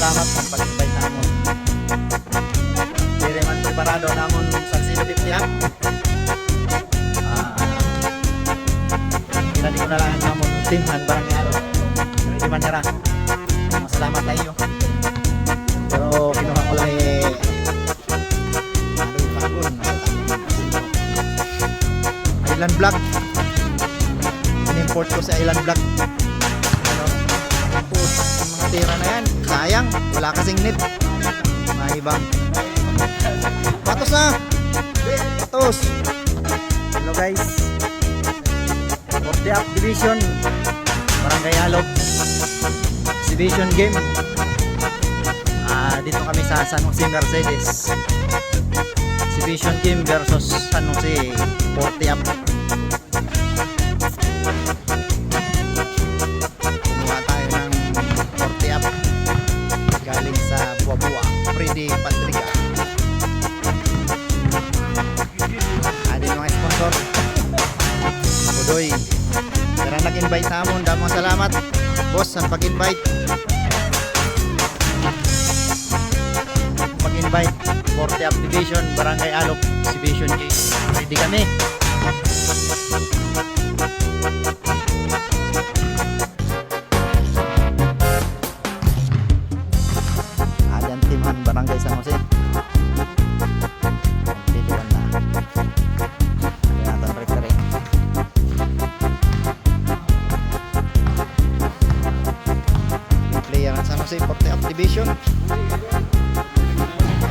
salamat sa pag-invite namon. Diri man preparado namon sa Silo 50 ha. Hindi ko na lang namon timhan barang araw. Di man nira. Masalamat tayo. Pero kinuha ko lang Island Black. In-import ko sa Island Black. Tapos mga tira na yan, sayang, wala kasing net. Maibang patos na, patos. Hello guys, Forte Up Division Barangay Alog exhibition game. Dito kami sa San Jose Mercedes. Exhibition game versus San Jose Forte Up. Kumuha tayo ng Forte Up galing sa Buabua, Freddy Patrica. Din mga sponsor Budoy, karang nag-invite sa amon. Damang salamat boss sa pag-invite. Pag-invite Forte Up Division Barangay Alog exhibition game. Ready kami. Ayan timhan Barangay San Jose. San Jose Forte Up Division.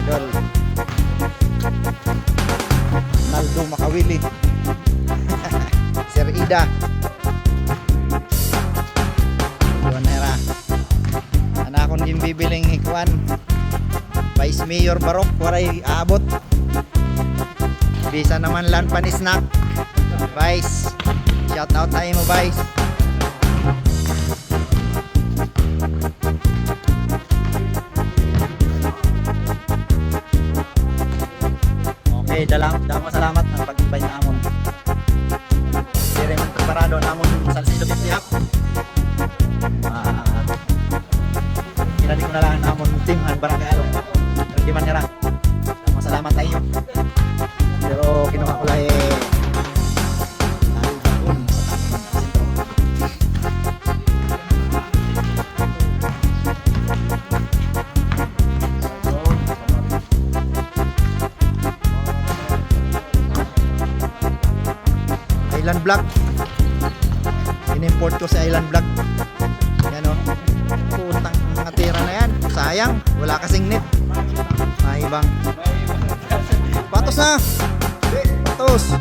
Idol Naldo Makawili. Sir Ida Buwanera. Ana akong gimbibiling hikuan Vice Mayor Barok waray aabot. Bisa naman lan panisnak Vice. Shout out tayo mo Vice. Dalang salamat ang pag-invite namon. Diri man preparado namon sa Silo 50 ha. Hindi ko na lang namon timhan Barangay Alog. Di man nira. Salamat tayo. Pero kinuha ko lang Island Black. In-import ko sa Island Black. Yan o. Putang mga tira na yan. Sayang, wala kasing net. Maibang patos na. Patos.